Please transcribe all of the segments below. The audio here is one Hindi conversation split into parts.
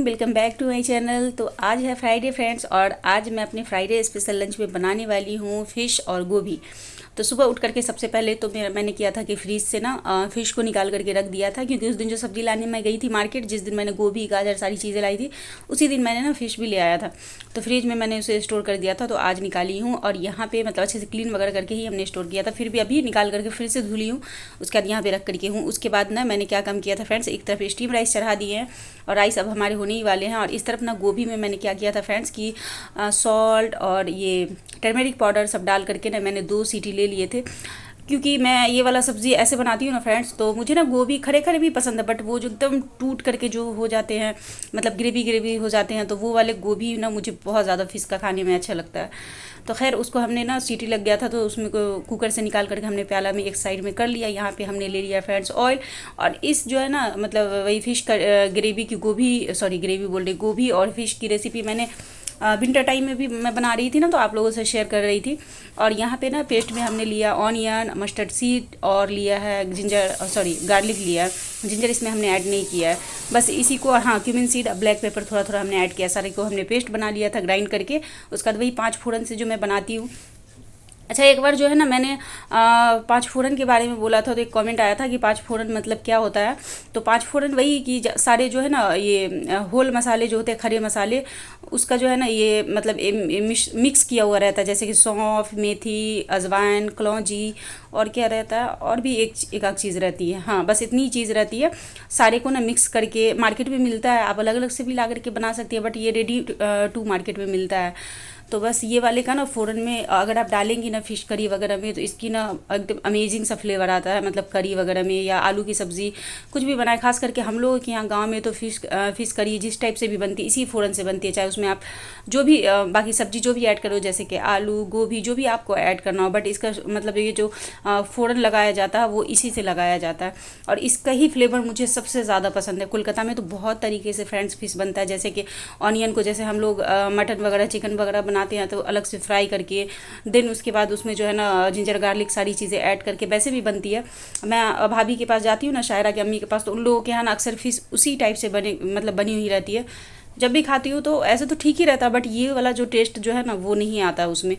Welcome back to my channel. तो आज है फ्राइडे फ्रेंड्स, और आज मैं अपने फ्राइडे स्पेशल लंच में बनाने वाली हूँ फ़िश और गोभी। तो सुबह उठ करके सबसे पहले तो मैंने किया था कि फ्रीज से ना फ़िश को निकाल करके रख दिया था, क्योंकि उस दिन जो सब्ज़ी लाने मैं गई थी मार्केट, जिस दिन मैंने गोभी गाजर सारी चीज़ें लाई थी, उसी दिन मैंने ना फ़िश भी ले आया था। तो फ्रिज में मैंने उसे स्टोर कर दिया था। तो आज निकाली हूँ, और यहाँ पे मतलब अच्छे से क्लीन वगैरह करके ही हमने स्टोर किया था। फिर भी अभी निकाल करके फिर से धुली हूँ, उसके बाद यहाँ पे रख करके हूँ। उसके बाद ना मैंने क्या काम किया था फ्रेंड्स, एक तरफ स्टीम राइस चढ़ा दिए हैं, और राइस अब हमारे होने ही वाले हैं। और इस तरफ ना गोभी में मैंने क्या किया था फ्रेंड्स कि सॉल्ट और ये टर्मेरिक पाउडर सब डाल करके ना मैंने 2 सीटी ले लिए थे, क्योंकि मैं ये वाला सब्ज़ी ऐसे बनाती हूँ ना फ्रेंड्स, तो मुझे ना गोभी खड़े खड़े भी पसंद है, बट वो जो एकदम टूट करके जो हो जाते हैं, मतलब ग्रेवी ग्रेवी हो जाते हैं, तो वो वाले गोभी ना मुझे बहुत ज़्यादा फिश का खाने में अच्छा लगता है। तो खैर उसको हमने ना सीटी लग गया था, तो उसमें को कुकर से निकाल करके हमने प्याला में एक साइड में कर लिया। यहाँ पे हमने ले लिया फ्रेंड्स ऑयल, और इस जो है ना मतलब वही फ़िश का ग्रेवी की ग्रेवी बोल रही, गोभी और फिश की रेसिपी मैंने विंटर टाइम में भी मैं बना रही थी ना, तो आप लोगों से शेयर कर रही थी। और यहाँ पे ना पेस्ट में हमने लिया ऑनियन, मस्टर्ड सीड, और लिया है गार्लिक लिया है। जिंजर इसमें हमने ऐड नहीं किया है, बस इसी को, हाँ क्यूमिन सीड, ब्लैक पेपर थोड़ा थोड़ा हमने ऐड किया। सारे को हमने पेस्ट बना लिया था ग्राइंड करके। उसके बाद वही 5 फोड़न से जो मैं बनाती हूँ। अच्छा, एक बार जो है ना मैंने 5 फोड़न के बारे में बोला था, तो एक कमेंट आया था कि 5 फोड़न मतलब क्या होता है। तो 5 फोड़न वही कि सारे जो है ना ये होल मसाले जो होते हैं, खड़े मसाले, उसका जो है ना ये मतलब मिक्स किया हुआ रहता है, जैसे कि सौंफ, मेथी, अजवाइन, कलौंजी, और क्या रहता है, और भी एक आध चीज़ रहती है। हाँ, बस इतनी चीज़ रहती है। सारे को ना मिक्स करके मार्केट में मिलता है, आप अलग अलग से भी ला करके बना सकती है, बट ये रेडी टू मार्केट में मिलता है। तो बस ये वाले का ना फ़ौरन में अगर आप डालेंगी ना फ़िश करी वगैरह में, तो इसकी ना एकदम अमेजिंग सा फ्लेवर आता है। मतलब करी वगैरह में या आलू की सब्ज़ी कुछ भी बनाए, खास करके हम लोगों के यहाँ गांव में तो फ़िश करी जिस टाइप से भी बनती है, इसी फ़ौरन से बनती है। चाहे उसमें आप जो भी बाकी सब्ज़ी जो भी ऐड करो, जैसे कि आलू गोभी जो भी आपको ऐड करना हो, बट इसका मतलब ये जो फ़ौरन लगाया जाता है वो इसी से लगाया जाता है। और इसका ही फ्लेवर मुझे सबसे ज़्यादा पसंद है। कोलकाता में तो बहुत तरीके से फ्रेंड्स फ़िश बनता है, जैसे कि ऑनियन को जैसे हम लोग मटन वगैरह चिकन वगैरह बनाते हैं, तो अलग से फ्राई करके देन उसके बाद उसमें जो है ना जिंजर गार्लिक सारी चीज़ें ऐड करके वैसे भी बनती है। मैं भाभी के पास जाती हूँ ना, शायरा की अम्मी के पास, तो उन लोगों के यहाँ ना अक्सर फ़िश उसी टाइप से बनी हुई रहती है। जब भी खाती हूँ तो ऐसे तो ठीक ही रहता है, बट ये वाला जो टेस्ट जो है ना वो नहीं आता उसमें।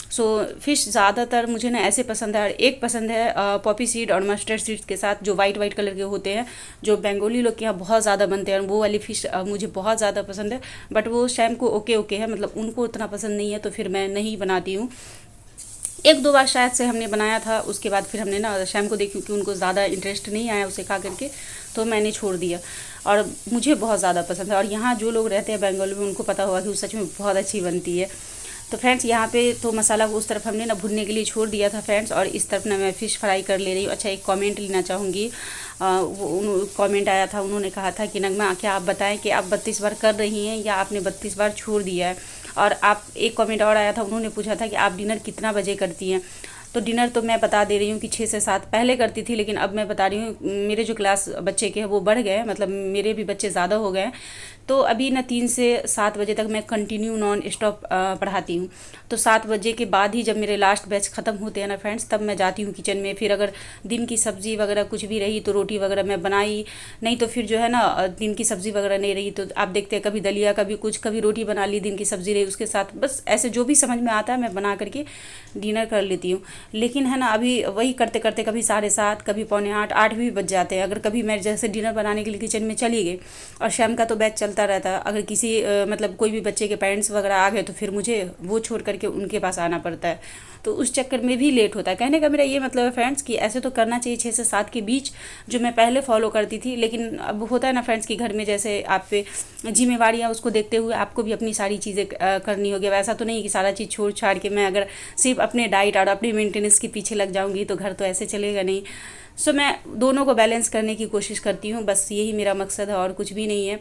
सो फ़िश ज़्यादातर मुझे ना ऐसे पसंद है। और एक पसंद है पॉपी सीड और मस्टर्ड सीड्स के साथ, जो वाइट वाइट कलर के होते हैं, जो बंगाली लोग के यहाँ बहुत ज़्यादा बनते हैं, वो वाली फ़िश मुझे बहुत ज़्यादा पसंद है। बट वो शैम को ओके ओके है, मतलब उनको उतना पसंद नहीं है, तो फिर मैं नहीं बनाती हूँ। 1-2 बार शायद से हमने बनाया था, उसके बाद फिर हमने ना शैम को देखी कि उनको ज़्यादा इंटरेस्ट नहीं आया उसे खा करके, तो मैंने छोड़ दिया। और मुझे बहुत ज़्यादा पसंद है, और यहाँ जो लोग रहते हैं बंगाल में उनको पता होगा कि वो सच में बहुत अच्छी बनती है। तो फ्रेंड्स यहाँ पे तो मसाला को उस तरफ हमने ना भुनने के लिए छोड़ दिया था फ्रेंड्स, और इस तरफ ना मैं फ़िश फ्राई कर ले रही हूँ। अच्छा, एक कमेंट लेना चाहूँगी। वो कमेंट आया था, उन्होंने कहा था कि नगमा क्या आप बताएं कि आप 32 बार कर रही हैं या आपने 32 बार छोड़ दिया है। और आप एक कमेंट और आया था, उन्होंने पूछा था कि आप डिनर कितना बजे करती हैं। तो डिनर तो मैं बता दे रही हूँ कि 6 से 7 पहले करती थी, लेकिन अब मैं बता रही हूँ मेरे जो क्लास बच्चे के हैं वो बढ़ गए, मतलब मेरे भी बच्चे ज़्यादा हो गए। तो अभी ना 3 से 7 बजे तक मैं कंटिन्यू नॉन स्टॉप पढ़ाती हूँ। तो 7 बजे के बाद ही जब मेरे लास्ट बैच ख़त्म होते हैं ना फ्रेंड्स, तब मैं जाती हूँ किचन में। फिर अगर दिन की सब्ज़ी वगैरह कुछ भी रही तो रोटी वगैरह मैं बनाई, नहीं तो फिर जो है ना दिन की सब्ज़ी वगैरह नहीं रही तो आप देखते हैं कभी दलिया, कभी कुछ, कभी रोटी बना ली, दिन की सब्ज़ी रही उसके साथ, बस ऐसे जो भी समझ में आता है मैं बना करके डिनर कर लेती हूँ। लेकिन है ना अभी वही करते करते कभी 7:30, कभी 7:45, 8 भी बज जाते हैं। अगर कभी मैं जैसे डिनर बनाने के लिए किचन में चली गई, और शाम का तो बैच चलता रहता है, अगर किसी मतलब कोई भी बच्चे के पेरेंट्स वगैरह आ गए तो फिर मुझे वो छोड़ करके उनके पास आना पड़ता है, तो उस चक्कर में भी लेट होता है। कहने का मेरा ये मतलब है फ्रेंड्स कि ऐसे तो करना चाहिए 6 से 7 के बीच, जो मैं पहले फॉलो करती थी। लेकिन अब होता है ना फ्रेंड्स कि घर में जैसे आप पे जिम्मेवारियाँ, उसको देखते हुए आपको भी अपनी सारी चीज़ें करनी होगी। वैसा तो नहीं कि सारा चीज़ छोड़ छाड़ के मैं अगर सिर्फ अपने डाइट और अपने मेंटेनेंस के पीछे लग जाऊँगी, तो घर तो ऐसे चलेगा नहीं। सो मैं दोनों को बैलेंस करने की कोशिश करती हूँ, बस यही मेरा मकसद है और कुछ भी नहीं है।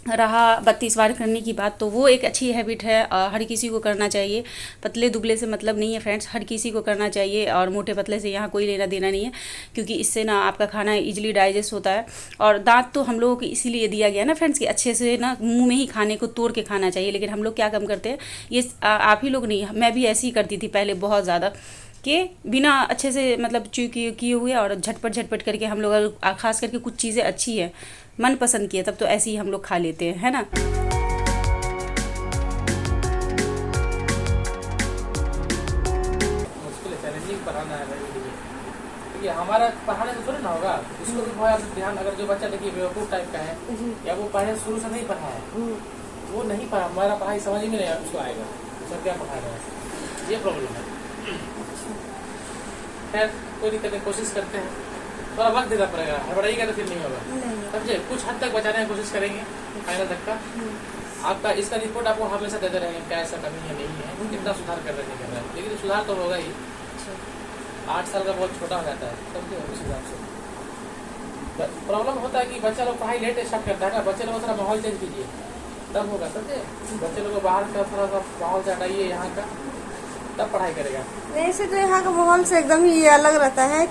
रहा 32 बार करने की बात, तो वो एक अच्छी हैबिट है, हर किसी को करना चाहिए। पतले दुबले से मतलब नहीं है फ्रेंड्स, हर किसी को करना चाहिए, और मोटे पतले से यहाँ कोई लेना देना नहीं है, क्योंकि इससे ना आपका खाना इजीली डाइजेस्ट होता है। और दांत तो हम लोगों को इसीलिए दिया गया ना फ्रेंड्स कि अच्छे से ना मुंह में ही खाने को तोड़ के खाना चाहिए। लेकिन हम लोग क्या कम करते हैं, ये आप ही लोग नहीं, मैं भी ऐसे ही करती थी पहले बहुत ज़्यादा, कि बिना अच्छे से मतलब च्यू किए हुए और झटपट झटपट करके हम लोग, खास करके कुछ चीज़ें अच्छी है मन पसंद की है तब तो ऐसे ही हम लोग खा लेते हैं, है ना। पढ़ाना है भाई, ये हमारा पढ़ाने से थोड़ी ना होगा, इसको भी बहुत ध्यान। अगर जो बच्चा देखिए बेवकूफ टाइप का है या वो पढ़े शुरू से नहीं पढ़ा है, वो नहीं पढ़ा, हमारा पढ़ाई समझ में नहीं उसको आएगा, सर क्या पढ़ा रहे हैं, ये प्रॉब्लम है। खैर कोई दिक्कत नहीं, कोशिश करते हैं, थोड़ा वक्त देना पड़ेगा, हड़बड़ाइएगा तो फिर नहीं होगा, समझे। कुछ हद तक बचाने की कोशिश करेंगे फाइनल तक का। आपका इसका रिपोर्ट आपको हमेशा देते रहेंगे, क्या ऐसा कमी है नहीं है, कितना सुधार कर रहे नहीं कर रहे हैं, लेकिन सुधार तो होगा ही। 8 साल का बहुत छोटा हो जाता है, समझे, उस हिसाब से प्रॉब्लम होता है कि बच्चा लोग पढ़ाई लेट स्टार्ट करता है ना, बच्चे लोग थोड़ा माहौल चेंज कीजिए तब होगा, समझे। बच्चे लोग को बाहर का थोड़ा सा माहौल से हटाइए, यहाँ का, तब पढ़ाई करेगा। वैसे तो यहाँ का माहौल से एकदम ही अलग रहता है,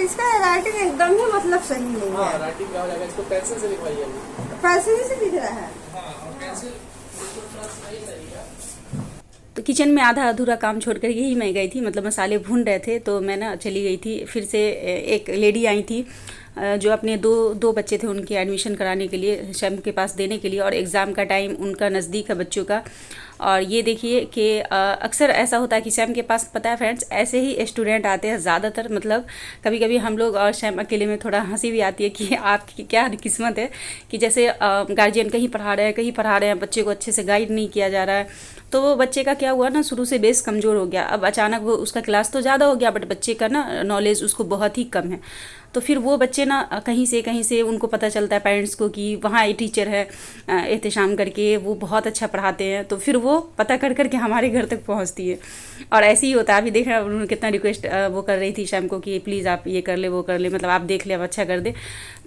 इसका राइटिंग एकदम ही मतलब सही नहीं है। हाँ, राइटिंग का हो जाएगा, इसको पेंसिल से लिखवाइए, पेंसिल से लिख रहा है। हाँ, और पेंसिल थोड़ा सही रहेगा। तो किचन में आधा अधूरा काम छोड़ कर यही मैं गई थी, मतलब मसाले भून रहे थे तो मैं ना चली गई थी। फिर से एक लेडी आई थी जो अपने दो बच्चे थे उनके एडमिशन कराने के लिए शैम के पास देने के लिए, और एग्ज़ाम का टाइम उनका नज़दीक है बच्चों का। और ये देखिए कि अक्सर ऐसा होता है कि शैम के पास, पता है फ्रेंड्स, ऐसे ही स्टूडेंट आते हैं ज़्यादातर। मतलब कभी कभी हम लोग और शैम अकेले में थोड़ा हंसी भी आती है कि आपकी क्या किस्मत है कि जैसे गार्जियन कहीं पढ़ा रहे हैं, बच्चे को अच्छे से गाइड नहीं किया जा रहा है, तो वो बच्चे का क्या हुआ ना, शुरू से बेस कमज़ोर हो गया। अब अचानक वो उसका क्लास तो ज़्यादा हो गया बट बच्चे का ना नॉलेज उसको बहुत ही कम है। तो फिर वो बच्चे ना कहीं से उनको पता चलता है पेरेंट्स को कि वहाँ ये टीचर है एहतशाम करके, वो बहुत अच्छा पढ़ाते हैं, तो फिर वो पता कर के हमारे घर तक पहुँचती है। और ऐसे ही होता है, अभी देख रहे हैं उन्होंने कितना रिक्वेस्ट वो कर रही थी शैम को कि प्लीज़ आप ये कर ले वो कर ले, मतलब आप देख ले, आप अच्छा कर दे।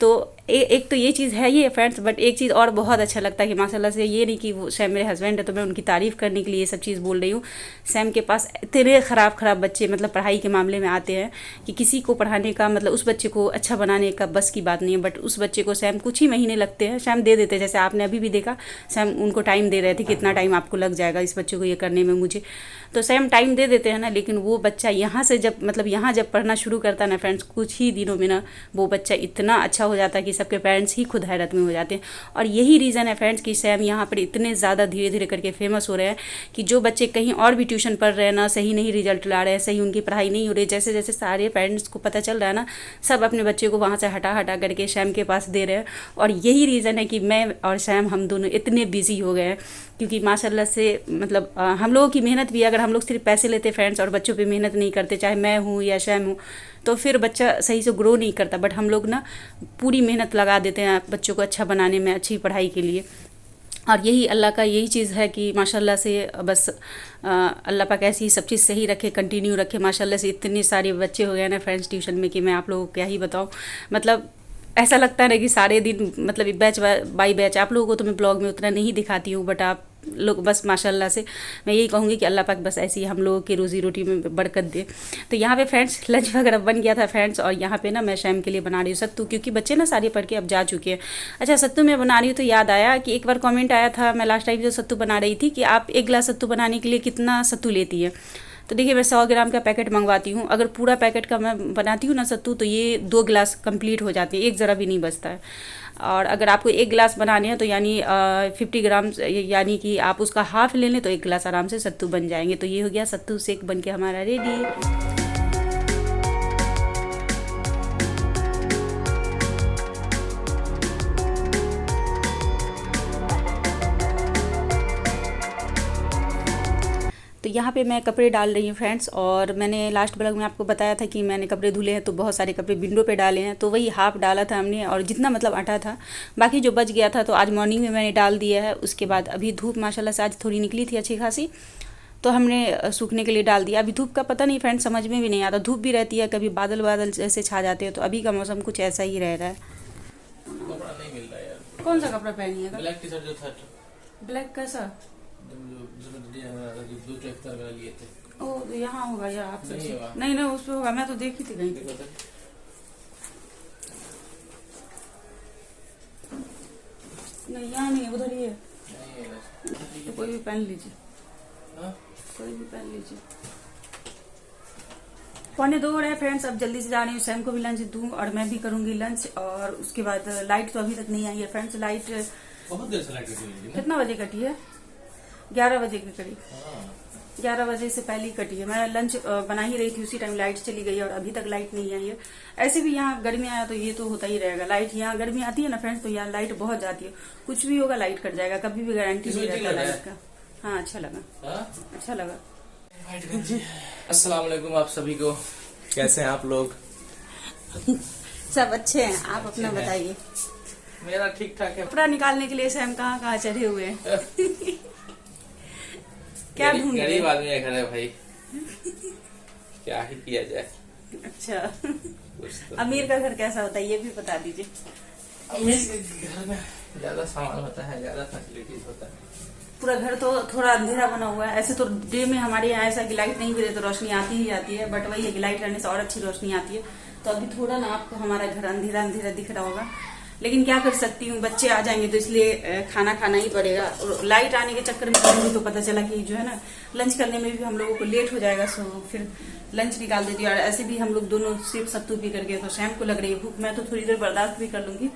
तो एक तो ये चीज़ है ये फ्रेंड्स, बट एक चीज़ और बहुत अच्छा लगता है कि माशाल्लाह से, ये नहीं कि वो शैम मेरे हस्बैंड है तो मैं उनकी तारीफ़ करने के लिए ये सब चीज़ बोल रही हूँ। शैम के पास इतने ख़राब बच्चे मतलब पढ़ाई के मामले में आते हैं कि किसी को पढ़ाने का मतलब उस बच्चे को अच्छा बनाने का बस की बात नहीं है, बट उस बच्चे को शैम कुछ ही महीने लगते हैं, शैम दे देते हैं। जैसे आपने अभी भी देखा, शैम उनको टाइम दे रहे थे, कितना टाइम आपको लग जाएगा इस बच्चे को ये करने में मुझे, तो शैम टाइम दे देते हैं ना। लेकिन वो बच्चा यहाँ से जब मतलब यहाँ जब पढ़ना शुरू करता है ना फ्रेंड्स, कुछ ही दिनों में ना वो बच्चा इतना अच्छा हो जाता है कि सबके पेरेंट्स ही खुद हैरत में हो जाते हैं। और यही रीज़न है फ्रेंड्स कि शैम यहाँ पर इतने ज़्यादा धीरे धीरे करके फेमस हो रहे हैं कि जो बच्चे कहीं और भी ट्यूशन पढ़ रहे हैं ना, सही नहीं रिजल्ट ला रहे हैं, सही उनकी पढ़ाई नहीं हो रही, जैसे जैसे सारे पेरेंट्स को पता चल रहा है ना, सब अपने बच्चे को वहाँ से हटा करके शैम के पास दे रहे हैं। और यही रीज़न है कि मैं और शैम हम दोनों इतने बिजी हो गए हैं, क्योंकि माशाल्लाह से मतलब हम लोगों की मेहनत भी, अगर हम लोग सिर्फ पैसे लेते फ्रेंड्स और बच्चों पे मेहनत नहीं करते, चाहे मैं हूँ या शैम हूँ, तो फिर बच्चा सही से ग्रो नहीं करता। बट हम लोग ना पूरी मेहनत लगा देते हैं बच्चों को अच्छा बनाने में, अच्छी पढ़ाई के लिए। और यही अल्लाह का यही चीज़ है कि माशाल्लाह से बस अल्लाह पाक ऐसी ही सब चीज़ सही रखे, कंटिन्यू रखे। माशाल्लाह से इतने सारे बच्चे हो गए ना फ्रेंड्स ट्यूशन में कि मैं आप लोगों को क्या ही बताऊँ। मतलब ऐसा लगता है ना कि सारे दिन मतलब बैच बाई बैच, आप लोगों को तो मैं ब्लॉग में उतना नहीं दिखाती हूँ, बट आप लोग बस माशाल्लाह से मैं यही कहूँगी कि अल्लाह पाक बस ऐसी हम लोगों की रोज़ी रोटी में बरकत दे। तो यहाँ पे फ्रेंड्स लंच वगैरह बन गया था फ्रेंड्स, और यहाँ पे ना मैं शैम के लिए बना रही हूँ सत्तू, क्योंकि बच्चे ना सारे पढ़ के अब जा चुके हैं। अच्छा, सत्तू मैं बना रही हूँ तो याद आया कि एक बार कमेंट आया था, मैं लास्ट टाइम जो सत्तू बना रही थी, कि आप 1 गिलास सत्तू बनाने के लिए कितना सत्तू लेती है। तो देखिए मैं 100 ग्राम का पैकेट मंगवाती हूँ, अगर पूरा पैकेट का मैं बनाती हूँ ना सत्तू, तो ये 2 गिलास कंप्लीट हो जाती है, एक ज़रा भी नहीं बचता है। और अगर आपको 1 गिलास बनाने हैं तो यानी 50 ग्राम, यानी कि आप उसका हाफ ले लें तो 1 गिलास आराम से सत्तू बन जाएंगे। तो ये हो गया सत्तू शेक बन के हमारा रेडी। तो यहाँ पे मैं कपड़े डाल रही हूँ फ्रेंड्स, और मैंने लास्ट ब्लॉग में आपको बताया था कि मैंने कपड़े धुले हैं, तो बहुत सारे कपड़े विंडो पे डाले हैं, तो वही हाफ डाला था हमने, और जितना मतलब आटा था, बाकी जो बच गया था तो आज मॉर्निंग में मैंने डाल दिया है। उसके बाद अभी धूप माशाल्लाह से आज थोड़ी निकली थी अच्छी खासी, तो हमने सूखने के लिए डाल दिया। अभी धूप का पता नहीं फ्रेंड्स, समझ में भी नहीं आता, धूप भी रहती है, कभी बादल बादल जैसे छा जाते हैं, तो अभी का मौसम कुछ ऐसा ही रह रहा है। कपड़ा नहीं मिल रहा यार। कौन सा कपड़ा पहनिएगा? ब्लैक टी शर्ट जो था, ब्लैक कैसा? लिए थे। ओ यहाँ होगा या आप नहीं नहीं उस पर होगा, मैं तो देखी थी कहीं। नहीं यहाँ नहीं है, उधर ही है। तो कोई भी पहन लीजिए, कोई भी पहन लीजिए। 2:45 हो रहे हैं फ्रेंड्स। अब जल्दी से जा रही हूँ, सैम को भी लंच दूं और मैं भी करूंगी लंच। और उसके बाद लाइट तो अभी तक नहीं आई है फ्रेंड्स। लाइट बहुत देर से लाइट कटी हुई है। कितना बजे कटी है? 11 बजे की करीब। हाँ। 11 बजे से पहले ही कटी है। मैं लंच बना ही रही थी, उसी टाइम लाइट चली गई और अभी तक लाइट नहीं आई है। ऐसे भी यहाँ गर्मी आया तो ये तो होता ही रहेगा। लाइट यहाँ गर्मी आती है ना फ्रेंड्स, तो यहाँ लाइट बहुत जाती है। कुछ भी होगा लाइट कट जाएगा, कभी भी गारंटी नहीं रहता लाइट का। हाँ, अच्छा लगा। अच्छा लगा। अस्सलाम वालेकुम आप सभी को, कैसे हैं आप लोग? सब अच्छे हैं, आप अपना बताइए। मेरा ठीक ठाक है। कपड़ा निकालने के लिए सैम कहाँ चढ़े हुए हैं। क्या ढूंढ रहे गरीब हैं? आदमी है घर है भाई, क्या ही किया जाए। अच्छा, कुछ तो अमीर का घर कैसा होता है ये भी बता दीजिए। अमीर के घर में ज्यादा सामान होता है, ज्यादा फैसिलिटीज होता है। पूरा घर तो थोड़ा अंधेरा बना हुआ है। ऐसे तो डे में हमारे यहाँ ऐसा कि लाइट नहीं भी रहे तो रोशनी आती ही आती है, बट वही है कि लाइट रहने से और अच्छी रोशनी आती है। तो अभी थोड़ा ना आपको हमारा घर अंधेरा अंधेरा दिख रहा होगा, लेकिन क्या कर सकती हूँ, बच्चे आ जाएंगे तो इसलिए खाना खाना ही पड़ेगा। और लाइट आने के चक्कर में करूंगी तो पता चला कि जो है ना, लंच करने में भी हम लोगों को लेट हो जाएगा। सो फिर लंच निकाल देती हूँ। और ऐसे भी हम लोग दोनों सिर्फ सत्तू पी करके, तो शैम को लग रही है भूख। मैं तो थोड़ी देर बर्दाश्त भी कर लूंगी,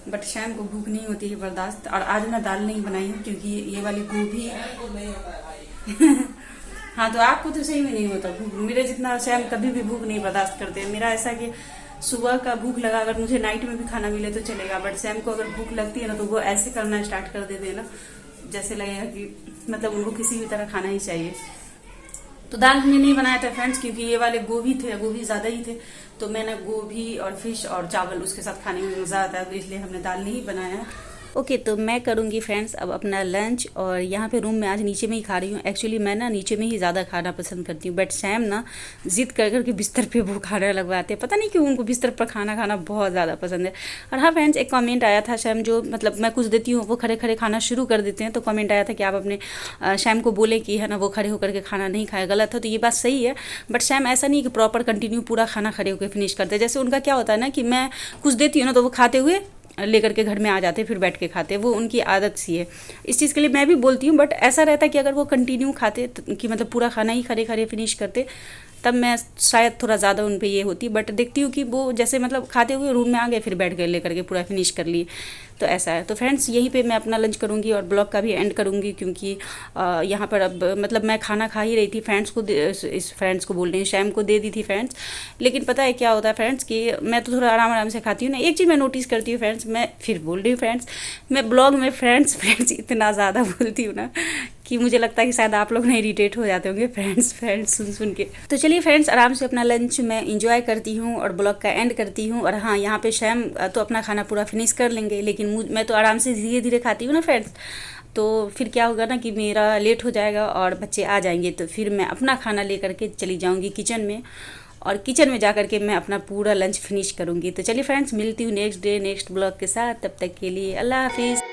बट शैम को भूख नहीं होती है बर्दाश्त। और आज मैं दाल नहीं बनाई हूँ क्योंकि ये वाली गोभी हाँ, तो आपको तो सही में नहीं होता भूख। मेरे जितना शैम कभी भी भूख नहीं बर्दाश्त करते। मेरा ऐसा कि सुबह का भूख लगा, अगर मुझे नाइट में भी खाना मिले तो चलेगा, बट शैम को अगर भूख लगती है ना तो वो ऐसे करना स्टार्ट कर देते हैं ना, जैसे लगेगा कि मतलब उनको किसी भी तरह खाना ही चाहिए। तो दाल हमने नहीं बनाया था फ्रेंड्स, क्योंकि ये वाले गोभी थे, गोभी ज्यादा ही थे, तो मैंने गोभी और फिश और चावल उसके साथ खाने में मजा आता है, तो इसलिए हमने दाल नहीं बनाया। ओके, तो मैं करूँगी फ्रेंड्स अब अपना लंच। और यहाँ पे रूम में आज नीचे में ही खा रही हूँ। एक्चुअली मैं ना नीचे में ही ज़्यादा खाना पसंद करती हूँ, बट सैम ना जिद कर करके बिस्तर पे वो खाना लगवाते हैं। पता नहीं क्यों उनको बिस्तर पर खाना खाना बहुत ज़्यादा पसंद है। और हाँ फ्रेंड्स, एक कमेंट आया था, सैम जो मतलब मैं कुछ देती हूँ वो खड़े खड़े खाना शुरू कर देते हैं। तो कमेंट आया था कि आप अपने सैम को बोले कि है ना वो खड़े होकर के खाना नहीं खाए। गलत है, तो ये बात सही है, बट सैम ऐसा नहीं कि प्रॉपर कंटिन्यू पूरा खाना खड़े होकर फिनिश करते। जैसे उनका क्या होता है ना कि मैं कुछ देती हूँ ना तो वो खाते हुए लेकर के घर में आ जाते, फिर बैठ के खाते। वो उनकी आदत सी है। इस चीज़ के लिए मैं भी बोलती हूँ, बट ऐसा रहता है कि अगर वो कंटिन्यू खाते कि मतलब पूरा खाना ही खड़े खड़े फिनिश करते, तब मैं शायद थोड़ा ज़्यादा उन पे ये होती। बट देखती हूँ कि वो जैसे मतलब खाते हुए रूम में आ गए, फिर बैठ गए लेकर के पूरा फिनिश कर लिए, तो ऐसा है। तो फ्रेंड्स, यहीं पे मैं अपना लंच करूँगी और ब्लॉग का भी एंड करूँगी, क्योंकि यहाँ पर अब मतलब मैं खाना खा ही रही थी। फ्रेंड्स को इस फ्रेंड्स को बोल रही हूँ, शैम को दे दी थी फ्रेंड्स। लेकिन पता है क्या होता है फ्रेंड्स कि मैं तो थोड़ा आराम आराम से खाती हूँ ना। एक चीज़ मैं नोटिस करती हूँ फ्रेंड्स, मैं फिर बोल रही हूँ फ्रेंड्स, मैं ब्लॉग में फ्रेंड्स इतना ज़्यादा बोलती हूँ ना कि मुझे लगता है कि शायद आप लोग ना इरिटेट हो जाते होंगे फ्रेंड्स सुन के। तो चलिए फ्रेंड्स, आराम से अपना लंच मैं इंजॉय करती हूँ और ब्लॉग का एंड करती हूँ। और हाँ, यहाँ पे शैम तो अपना खाना पूरा फिनिश कर लेंगे, लेकिन मैं तो आराम से धीरे धीरे खाती हूँ ना फ्रेंड्स। तो फिर क्या होगा ना कि मेरा लेट हो जाएगा और बच्चे आ जाएंगे, तो फिर मैं अपना खाना लेकर के चली जाऊँगी किचन में, और किचन में जाकर के मैं अपना पूरा लंच फिनिश करूँगी। तो चलिए फ्रेंड्स, मिलती हूँ नेक्स्ट डे नेक्स्ट ब्लॉग के साथ। तब तक के लिए अल्लाह हाफिज़।